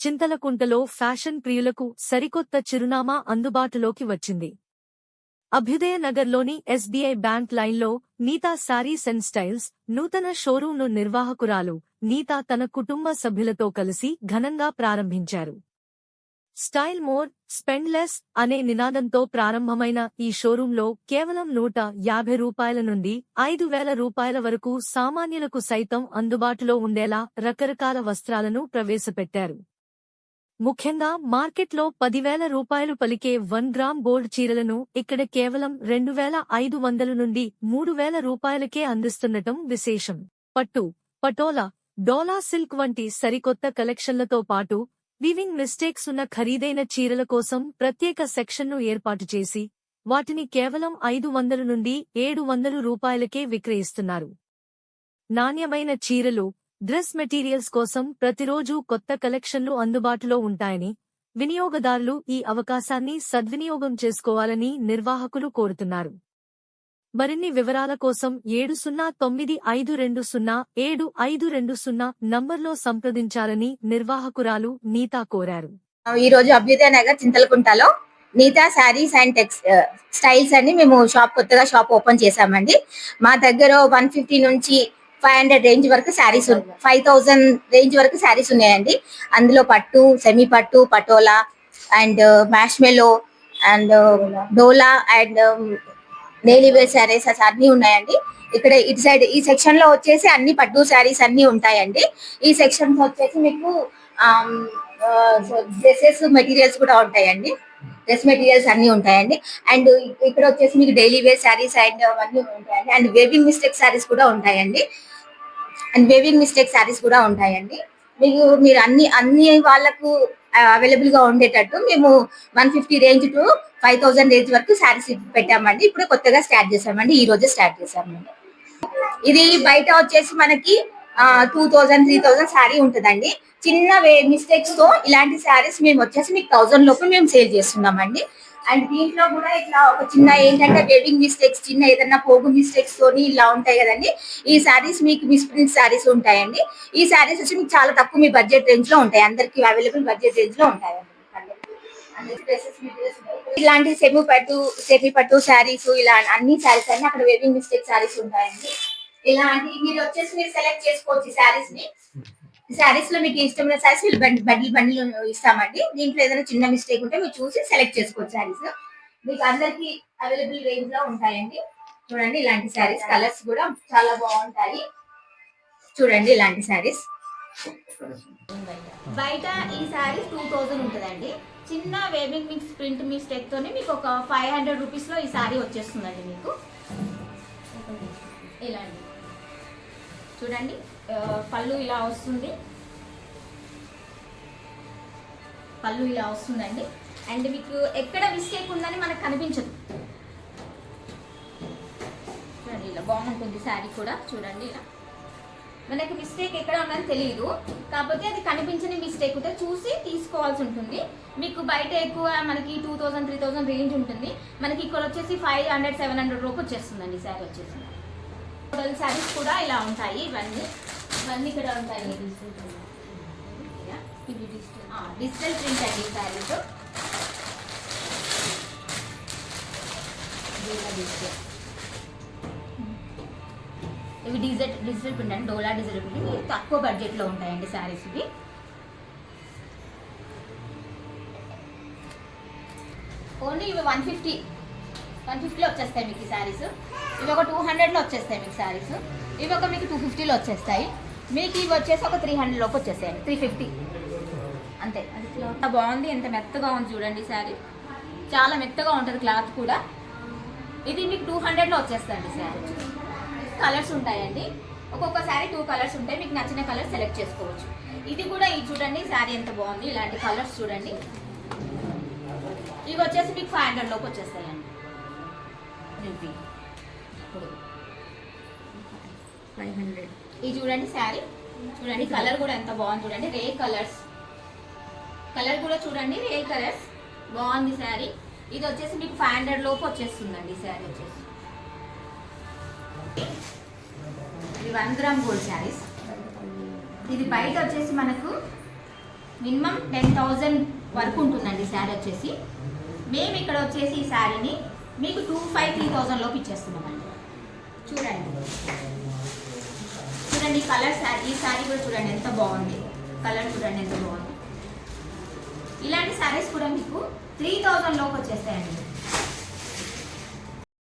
చింతలకుంటలో fashion ప్రియులకు సరికొత్త చిరునామా అందుబాటులోకి వచ్చింది. అభ్యుదయ నగర్లోని ఎస్బీఐ బ్యాంక్ లైన్లో నీతా శారీస్ అండ్ స్టైల్స్ నూతన షోరూంను నిర్వాహకురాలు నీతా తన కుటుంబ సభ్యులతో కలిసి ఘనంగా ప్రారంభించారు. స్టైల్ మోర్, స్పెండ్ లెస్ అనే నినాదంతో ప్రారంభమైన ఈ షోరూంలో కేవలం ₹150 నుండి ₹5,000 వరకు సామాన్యులకు సైతం అందుబాటులో ఉండేలా రకరకాల వస్త్రాలను ప్రవేశపెట్టారు. ముఖ్యంగా మార్కెట్లో ₹10,000 పలికే 1 గ్రామ్ గోల్డ్ చీరలను ఇక్కడ కేవలం ₹2,500 నుండి ₹3,000కే అందిస్తుండటం విశేషం. పట్టు, పటోలా, డోలా సిల్క్ వంటి సరికొత్త కలెక్షన్లతో పాటు వీవింగ్ మిస్టేక్స్ ఉన్న ఖరీదైన చీరల కోసం ప్రత్యేక సెక్షన్ను ఏర్పాటు చేసి వాటిని కేవలం ₹500 నుండి ₹700కే విక్రయిస్తున్నారు. నాణ్యమైన చీరలు, డ్రెస్ మెటీరియల్స్ కోసం ప్రతిరోజూ కొత్త కలెక్షన్లు అందుబాటులో ఉంటాయని, వినియోగదారులు ఈ అవకాశాన్ని సద్వినియోగం చేసుకోవాలని నిర్వాహకులు కోరుతున్నారు. మరిన్ని వివరాల కోసం 7095207520 నంబర్లో సంప్రదించాలని నిర్వాహకురాలు నీతా కోరారు. ఈ రోజు అభ్యుదయ నగర్ చింతలకుంటలో నీతా శారీస్ అండ్ స్టైల్స్ అని మేము కొత్తగా షాప్ ఓపెన్ చేశామండి. మా దగ్గర 150 నుంచి 500 రేంజ్ వరకు శారీస్, 5000 రేంజ్ వరకు శారీస్ ఉన్నాయండి. అందులో పట్టు, సెమీ పట్టు, patola and marshmallow and dola and daily wear saris అన్ని ఉన్నాయండి. ఇక్కడ ఇటు సైడ్ ఈ సెక్షన్ లో వచ్చేసి అన్ని పట్టు శారీస్ అన్ని ఉంటాయండి. ఈ సెక్షన్ వచ్చేసి మీకు డ్రెస్సెస్ మెటీరియల్స్ కూడా ఉంటాయండి. డ్రెస్ మెటీరియల్స్ అన్ని ఉంటాయండి. అండ్ ఇక్కడ వచ్చేసి మీకు డైలీ వేర్ శారీస్ అండ్ అవన్నీ ఉంటాయండి. అండ్ వేవింగ్ మిస్టేక్ శారీస్ కూడా ఉంటాయండి. మీరు అన్ని వాళ్ళకు అవైలబుల్ గా ఉండేటట్టు మేము 150 రేంజ్ టు 5000 రేంజ్ వరకు శారీస్ పెట్టామండి. ఇప్పుడు కొత్తగా స్టార్ట్ చేసామండి. ఈ రోజే స్టార్ట్ చేసామండి. ఇది బయట వచ్చేసి మనకి 2000, 3000 శారీ ఉంటుందండి. చిన్న మిస్టేక్స్ తో ఇలాంటి శారీస్ మేము వచ్చేసి మీకు 1000 లోపు మేము సేల్ చేస్తున్నామండి. అండ్ దీంట్లో కూడా ఇట్లా ఒక చిన్న ఏంటంటే వేవింగ్ మిస్టేక్స్, చిన్న ఏదైనా పోగు మిస్టేక్స్ తోని ఇలా ఉంటాయి కదండి. ఈ శారీస్ మీకు మిస్ప్రింట్ శారీస్ ఉంటాయండి. ఈ శారీస్ వచ్చి మీకు చాలా తక్కువ మీ బడ్జెట్ రేంజ్ లో ఉంటాయి. అందరికి అవైలబుల్ బడ్జెట్ రేంజ్ లో ఉంటాయండి. ఇలాంటి సెమీ పట్టు శారీస్, ఇలా అన్ని శారీస్ అన్ని అక్కడ వేవింగ్ మిస్టేక్ శారీస్ ఉంటాయండి. ఇలాంటి మీరు వచ్చేసి మీరు సెలెక్ట్ చేసుకోవచ్చు. శారీస్ లో మీకు ఇష్టమైన శారీస్ బండిల్ ఇస్తామండి. దీంట్లో ఏదైనా చిన్న మిస్టేక్ ఉంటే మీరు చూసి సెలెక్ట్ చేసుకోవచ్చు. శారీస్ మీకు అందరికి అవైలబుల్ రేంజ్ లో ఉంటాయండి. చూడండి ఇలాంటి శారీస్, కలర్స్ కూడా చాలా బాగుంటాయి. చూడండి ఇలాంటి శారీస్ బయట ఈ శారీస్ 2000 ఉంటుందండి. చిన్న వేవింగ్ మిక్స్ ప్రింట్ మిస్టేక్ తోనే మీకు ఒక 500 రూపీస్ లో ఈ శారీ వచ్చేస్తుందండి. మీకు ఇలాంటి చూడండి పళ్ళు ఇలా వస్తుందండి. అండ్ మీకు ఎక్కడ మిస్టేక్ ఉందని మనకు కనిపించదు. చూడండి ఇలా బాగుంటుంది శారీ కూడా. చూడండి ఇలా మనకి మిస్టేక్ ఎక్కడ ఉందని తెలియదు, కాకపోతే అది కనిపించని మిస్టేక్ ఉంటే చూసి తీసుకోవాల్సి ఉంటుంది. మీకు బయట ఎక్కువ మనకి 2000, 3000 రేంజ్ ఉంటుంది. మనకి ఇక్కడ వచ్చేసి 500, 700 రూపాయలు వచ్చేస్తుందండి శారీ వచ్చేసి. మోడల్ శారీస్ కూడా ఇలా ఉంటాయి. ఇవన్నీ ఇక్కడ ఉంటాయి. డిజిటల్ ప్రింట్ అండి ఈ శారీస్. ఇవి డిజిటల్ ప్రింట్ అండి, డోలా డిజిటల్ ప్రింట్. ఇవి తక్కువ బడ్జెట్లో ఉంటాయండి శారీస్. ఇవి ఓన్లీ ఇవి 150లో వచ్చేస్తాయి మీకు ఈ శారీస్. ఇవి ఒక 200లో వచ్చేస్తాయి మీకు శారీస్. ఇవి ఒక మీకు 250లో వచ్చేస్తాయి. మీకు ఇవి వచ్చేసి ఒక 300 లోపు వచ్చేస్తాయండి. 350 అంతే. అది క్లాత్ బాగుంది, ఎంత మెత్తగా ఉంది చూడండి శారీ. చాలా మెత్తగా ఉంటుంది క్లాత్ కూడా. ఇది మీకు 200లో వచ్చేస్తాయండి శారీ. కలర్స్ ఉంటాయండి. ఒక్కొక్క శారీ 2 కలర్స్ ఉంటాయి. మీకు నచ్చిన కలర్ సెలెక్ట్ చేసుకోవచ్చు. ఇది కూడా ఈ చూడండి శారీ ఎంత బాగుంది. ఇలాంటి కలర్స్ చూడండి. ఇవి వచ్చేసి మీకు 500 లోపు వచ్చేస్తాయండి. 500. ఇది చూడండి శారీ. చూడండి కలర్ కూడా ఎంత బాగుంది చూడండి. కలర్ కూడా చూడండి, రే కలర్స్ బాగుంది శారీ. ఇది వచ్చేసి మీకు 500 లోపు వచ్చేస్తుందండి శారీ వచ్చేసి. ఇది 1 గ్రామ్ గోల్డ్ శారీస్. ఇది బయట వచ్చేసి మనకు మినిమం 10,000 వరకు ఉంటుందండి శారీ వచ్చేసి. మేము ఇక్కడ వచ్చేసి ఈ శారీని మీకు 2,500-3,000 లోపు ఇచ్చేస్తున్నామండి. చూడండి చూడండి కలర్ శారీ, ఈ శారీ కూడా చూడండి ఎంత బాగుంది, కలర్ చూడండి ఎంత బాగుంది. ఇలాంటి శారీస్ కూడా మీకు 3,000 లోపు వచ్చేస్తాయండి.